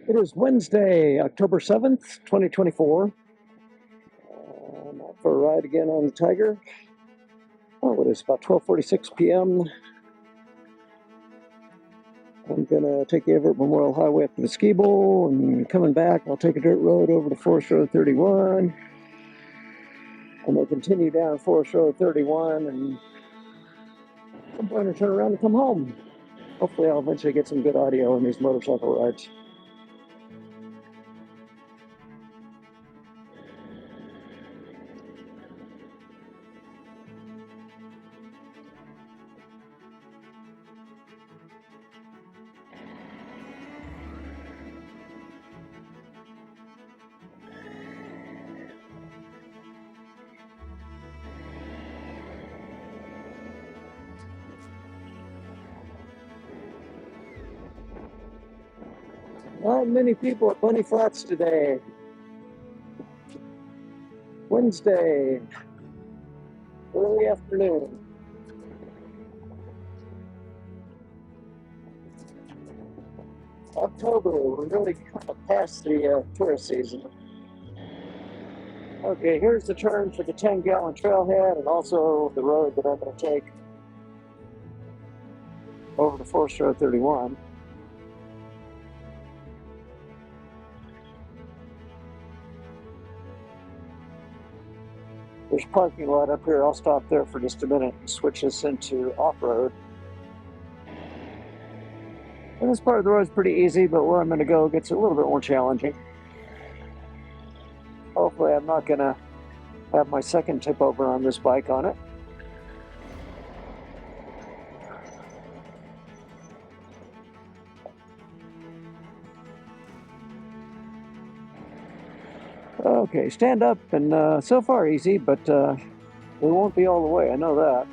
It is Wednesday, October 7th, 2024. I'm out for a ride again on the Tiger. Oh, it is about 12:46 p.m. I'm going to take the Everett Memorial Highway up to the ski bowl, and coming back, I'll take a dirt road over to Forest Road 31. And we'll continue down Forest Road 31, and at some point I'll turn around and come home. Hopefully I'll eventually get some good audio in these motorcycle rides. Not many people at Bunny Flats today. Wednesday, early afternoon. October, we're really kind of past the tourist season. Okay, here's the turn for the 10-gallon trailhead and also the road that I'm going to take over to Forest Road 31. There's a parking lot up here. I'll stop there for just a minute and switch this into off-road. And this part of the road is pretty easy, but where I'm going to go gets a little bit more challenging. Hopefully I'm not going to have my second tip over on this bike on it. Okay, stand up, and so far easy, but we won't be all the way, I know that.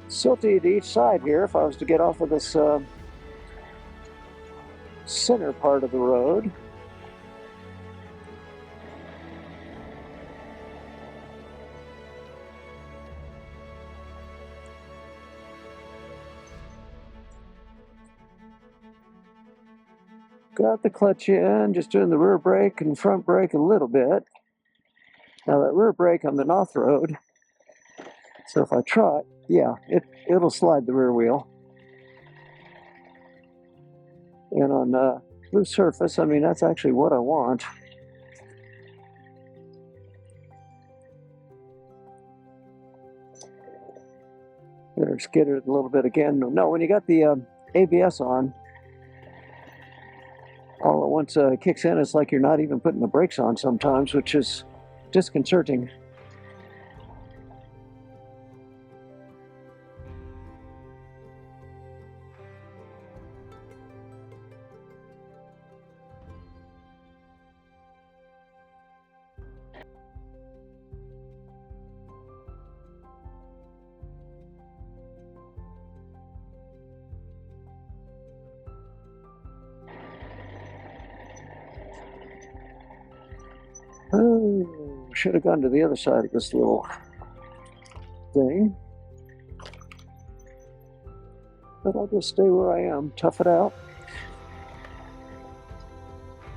Silty to each side here if I was to get off of this center part of the road. Got the clutch in, just doing the rear brake and front brake a little bit. Now that rear brake, I'm in off-road, so if I trot, yeah, it'll slide the rear wheel. And on loose surface, I mean, that's actually what I want. Better skid it a little bit again. No, when you got the ABS on, all at once kicks in, it's like you're not even putting the brakes on sometimes, which is disconcerting. Oh, should have gone to the other side of this little thing. But I'll just stay where I am, tough it out.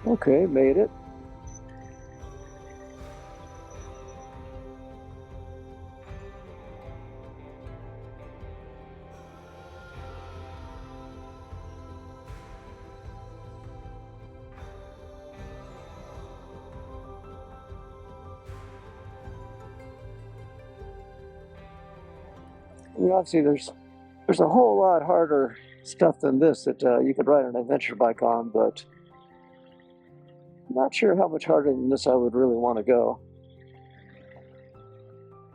Okay, made it. I mean, obviously, there's a whole lot harder stuff than this that you could ride an adventure bike on, but I'm not sure how much harder than this I would really want to go.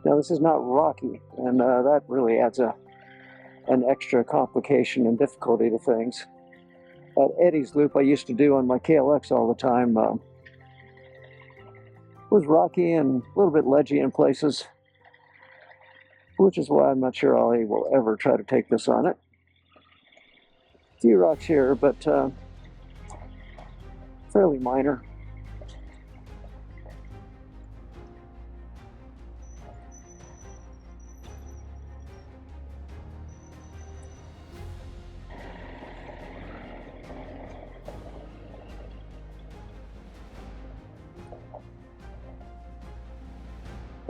Now, this is not rocky, and that really adds an extra complication and difficulty to things. That Eddie's loop I used to do on my KLX all the time was rocky and a little bit ledgy in places, which is why I'm not sure I will ever try to take this on it. A few rocks here, but fairly minor.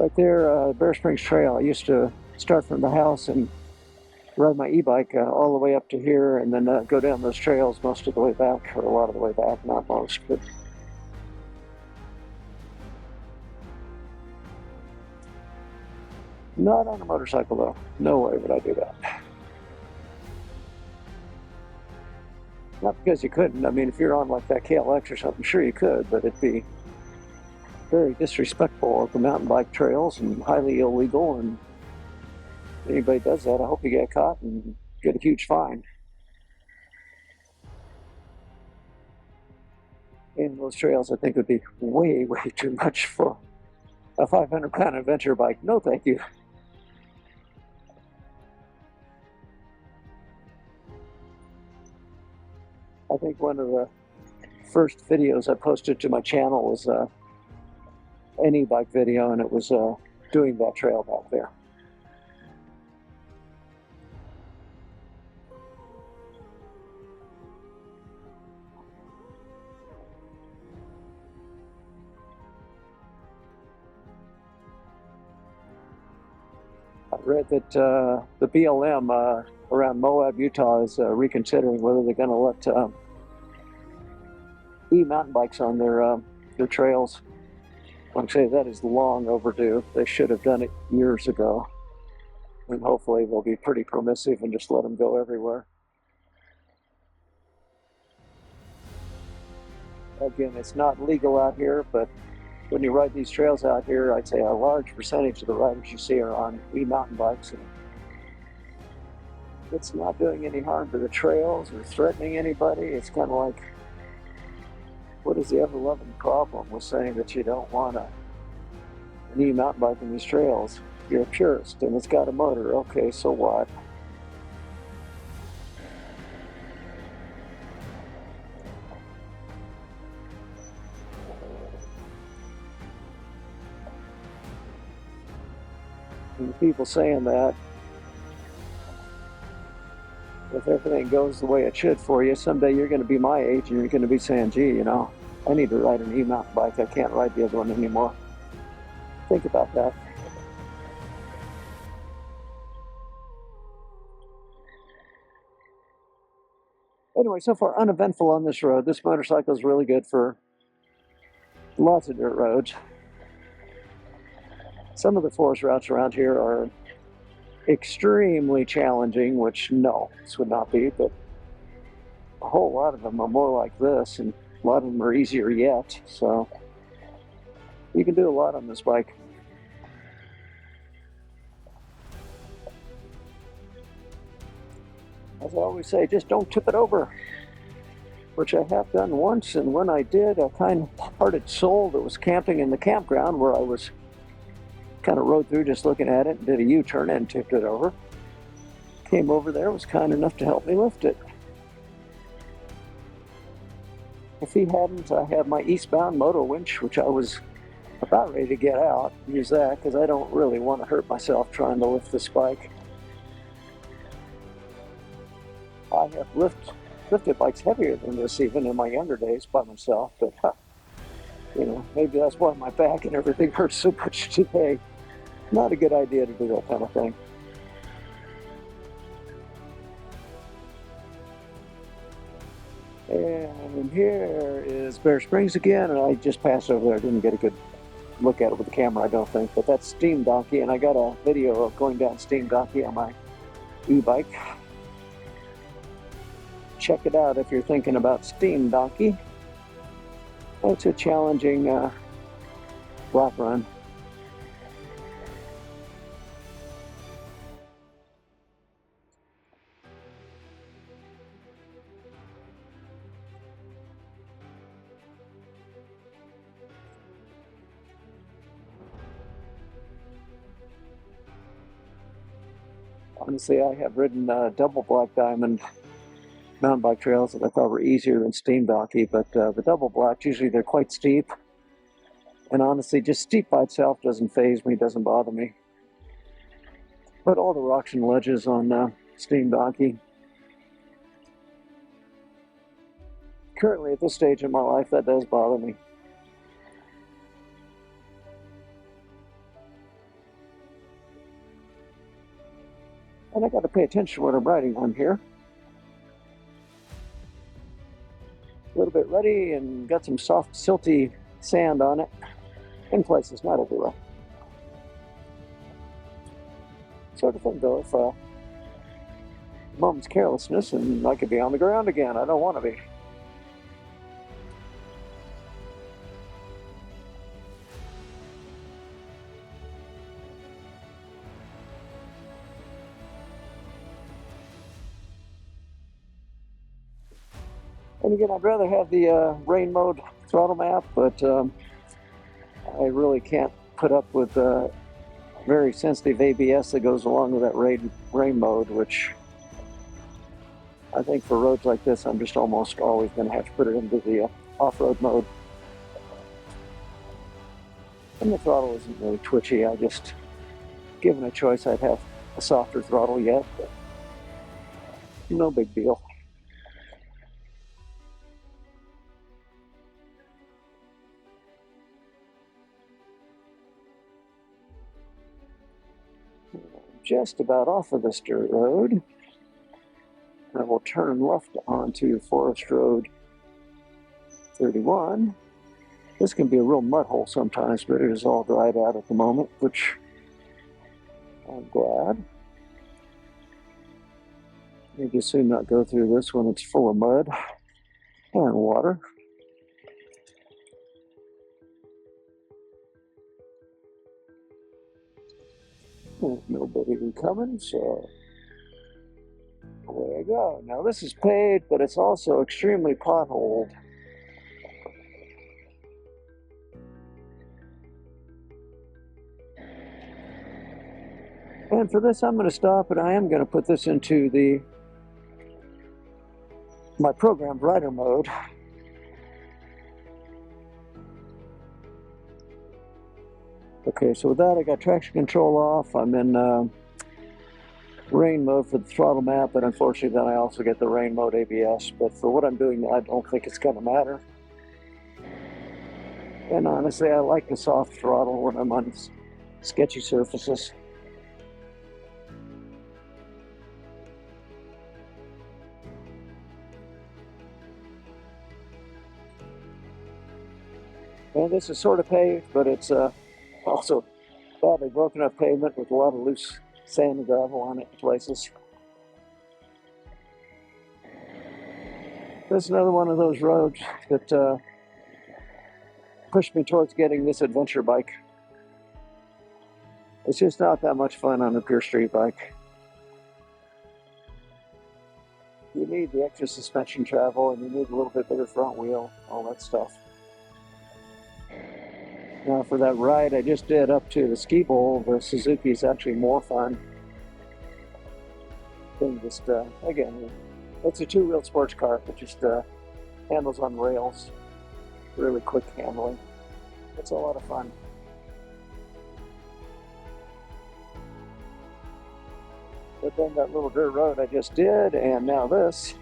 Right there, Bear Springs Trail. I used to start from the house and ride my e-bike all the way up to here, and then go down those trails most of the way back, or a lot of the way back, not most, but not on a motorcycle though. No way would I do that. Not because you couldn't. I mean, if you're on like that KLX or something, sure you could, but it'd be very disrespectful of the mountain bike trails and highly illegal, and if anybody does that, I hope you get caught and get a huge fine. And those trails, I think, would be way, way too much for a 500-pound adventure bike. No, thank you. I think one of the first videos I posted to my channel was an e-bike video, and it was doing that trail back there. I read that the BLM around Moab, Utah is reconsidering whether they're going to let e-mountain bikes on their trails. Like I say, that is long overdue. They should have done it years ago. And hopefully they'll be pretty permissive and just let them go everywhere. Again, it's not legal out here, but when you ride these trails out here, I'd say a large percentage of the riders you see are on e-mountain bikes. And it's not doing any harm to the trails or threatening anybody. It's kind of like, what is the ever-loving problem with saying that you don't want an e-mountain bike in these trails? You're a purist and it's got a motor. Okay, so what? And the people saying that, if everything goes the way it should for you, someday you're going to be my age and you're going to be saying, gee, you know, I need to ride an e-mountain bike. I can't ride the other one anymore. Think about that. Anyway, so far uneventful on this road. This motorcycle is really good for lots of dirt roads. Some of the forest routes around here are extremely challenging, which no, this would not be, but a whole lot of them are more like this, and a lot of them are easier yet, so you can do a lot on this bike. As I always say, just don't tip it over, which I have done once, and when I did, a kind-hearted soul that was camping in the campground where I was kind of rode through just looking at it and did a U-turn and tipped it over. Came over there, was kind enough to help me lift it. If he hadn't, I had my eastbound moto winch, which I was about ready to get out, use that, because I don't really want to hurt myself trying to lift this bike. I have lifted bikes heavier than this even in my younger days by myself, but you know, maybe that's why my back and everything hurts so much today. Not a good idea to do that kind of thing. And here is Bear Springs again, and I just passed over there. I didn't get a good look at it with the camera, I don't think, but that's Steam Donkey, and I got a video of going down Steam Donkey on my e-bike. Check it out if you're thinking about Steam Donkey. It's a challenging rock run. Honestly, I have ridden double black diamond mountain bike trails that I thought were easier than Steam Donkey, but the double blacks, usually they're quite steep. And honestly, just steep by itself doesn't faze me, doesn't bother me. But all the rocks and ledges on Steam Donkey. Currently, at this stage in my life, that does bother me. And I got to pay attention when I'm riding on here. A little bit ruddy and got some soft, silty sand on it. In places, not everywhere. Sort of thing, though, if a moment's carelessness and I could be on the ground again. I don't want to be. And again, I'd rather have the rain mode throttle map, but I really can't put up with very sensitive ABS that goes along with that rain mode, which I think for roads like this, I'm just almost always going to have to put it into the off-road mode. And the throttle isn't really twitchy. I just, given a choice, I'd have a softer throttle yet, but no big deal. Just about off of this dirt road. I will turn left onto Forest Road 31. This can be a real mud hole sometimes, but it is all dried out at the moment, which I'm glad. Maybe soon not go through this when it's full of mud and water. There's nobody coming, so there you go. Now this is paved, but it's also extremely potholed. And for this, I'm going to stop, and I am going to put this into my programmed rider mode. Okay, so with that, I got traction control off. I'm in rain mode for the throttle map, but unfortunately then I also get the rain mode ABS. But for what I'm doing, I don't think it's going to matter. And honestly, I like the soft throttle when I'm on sketchy surfaces. And this is sort of paved, but it's also badly broken up pavement with a lot of loose sand and gravel on it in places. This is another one of those roads that pushed me towards getting this adventure bike. It's just not that much fun on a pure street bike. You need the extra suspension travel, and you need a little bit bigger front wheel, all that stuff. Now for that ride I just did up to the ski bowl, the Suzuki is actually more fun. Than just, again, it's a two-wheeled sports car that just handles on rails. Really quick handling. It's a lot of fun. But then that little dirt road I just did, and now this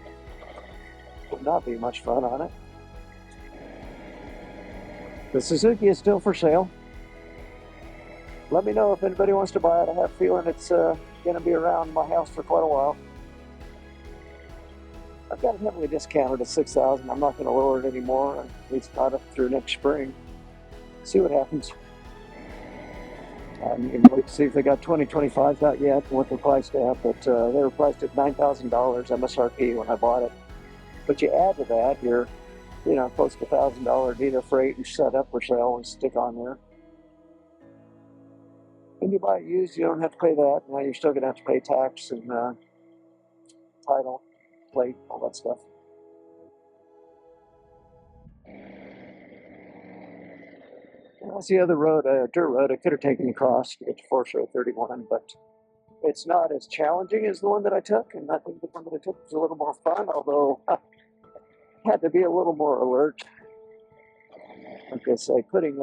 would not be much fun on it. The Suzuki is still for sale. Let me know if anybody wants to buy it. I have a feeling it's going to be around my house for quite a while. I've got it heavily discounted at $6,000. I'm not going to lower it anymore, at least not up through next spring. See what happens. You can wait to see if they got 2025s out yet, what they're priced at, but they were priced at $9,000 MSRP when I bought it. But you add to that, you're close to $1,000 dealer freight and set up for sale and stick on there. When you buy it used, you don't have to pay that. Now you're still going to have to pay tax and title, plate, all that stuff. And that's the other road, dirt road I could have taken across to get to Forest Road 31, but it's not as challenging as the one that I took, and I think the one that I took was a little more fun, although I had to be a little more alert. Like I say, putting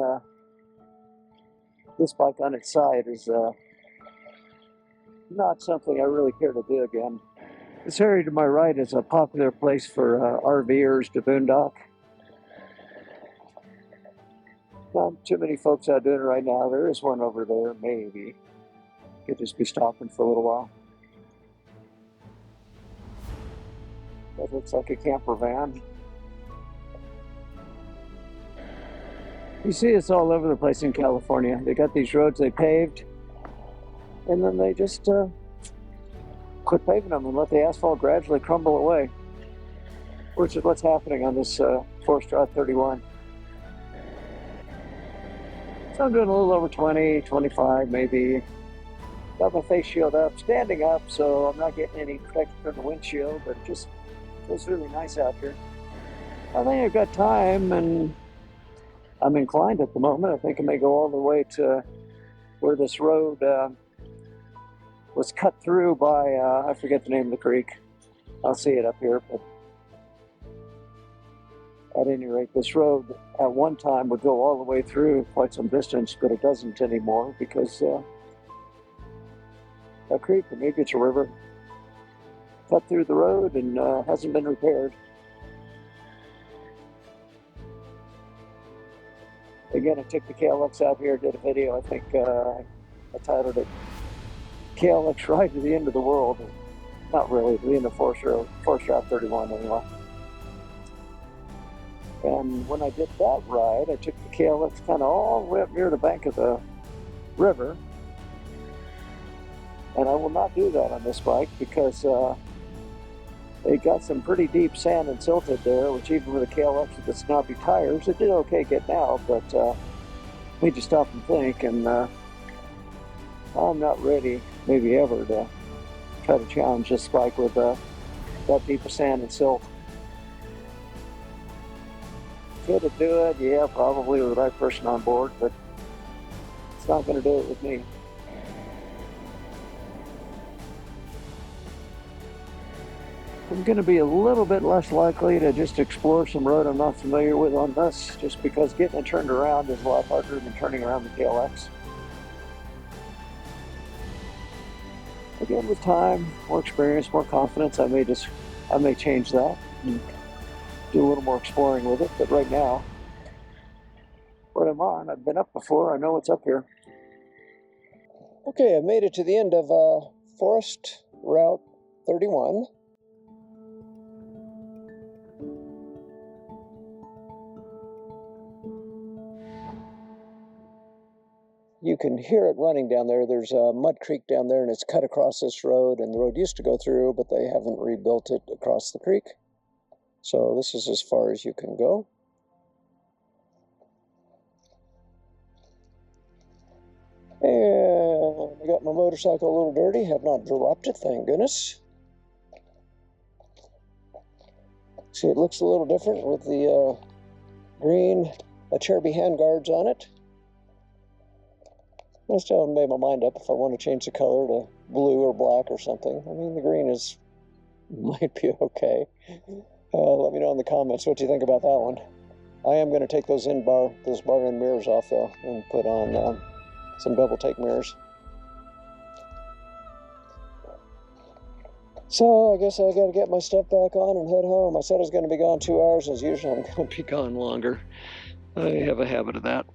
this bike on its side is not something I really care to do again. This area to my right is a popular place for RVers to boondock. Not too many folks out doing it right now. There is one over there, maybe. Could just be stopping for a little while. That looks like a camper van. You see it's all over the place in California. They got these roads they paved, and then they just quit paving them and let the asphalt gradually crumble away, which is what's happening on this Forest Route 31. So I'm doing a little over 20, 25 maybe. Got my face shield up, standing up, so I'm not getting any protection from the windshield, but it just feels really nice out here. I think I've got time, and I'm inclined at the moment. I think I may go all the way to where this road was cut through by, I forget the name of the creek. I'll see it up here, but at any rate, this road at one time would go all the way through quite some distance, but it doesn't anymore because a creek, or maybe it's a river, cut through the road and hasn't been repaired. Again, I took the KLX out here, did a video. I think I titled it KLX Ride to the End of the World. Not really, the end of Forest Route 31 anyway. And when I did that ride, I took the KLX kind of all the way up near the bank of the river. And I will not do that on this bike because it got some pretty deep sand and silted there, which even with a KLX with the snappy tires, it did okay getting out, but made you stop and think, and I'm not ready, maybe ever, to try to challenge this bike with that deep of sand and silt. Could it do it? Yeah, probably with the right person on board, but it's not going to do it with me. I'm going to be a little bit less likely to just explore some road I'm not familiar with on this, just because getting it turned around is a lot harder than turning around the KLX. Again, with time, more experience, more confidence, I may change that and do a little more exploring with it. But right now, what I'm on, I've been up before, I know what's up here. Okay, I've made it to the end of Forest Route 31. You can hear it running down there. There's a mud creek down there, and it's cut across this road, and the road used to go through, but they haven't rebuilt it across the creek. So this is as far as you can go. And I got my motorcycle a little dirty. Have not dropped it, thank goodness. See, it looks a little different with the green Cherby handguards on it. I still haven't made my mind up if I want to change the color to blue or black or something. I mean, the green might be okay. Let me know in the comments what you think about that one. I am going to take those bar end mirrors off though, and put on some double take mirrors. So I guess I got to get my stuff back on and head home. I said I was going to be gone 2 hours. As usual, I'm going to be gone longer. I have a habit of that.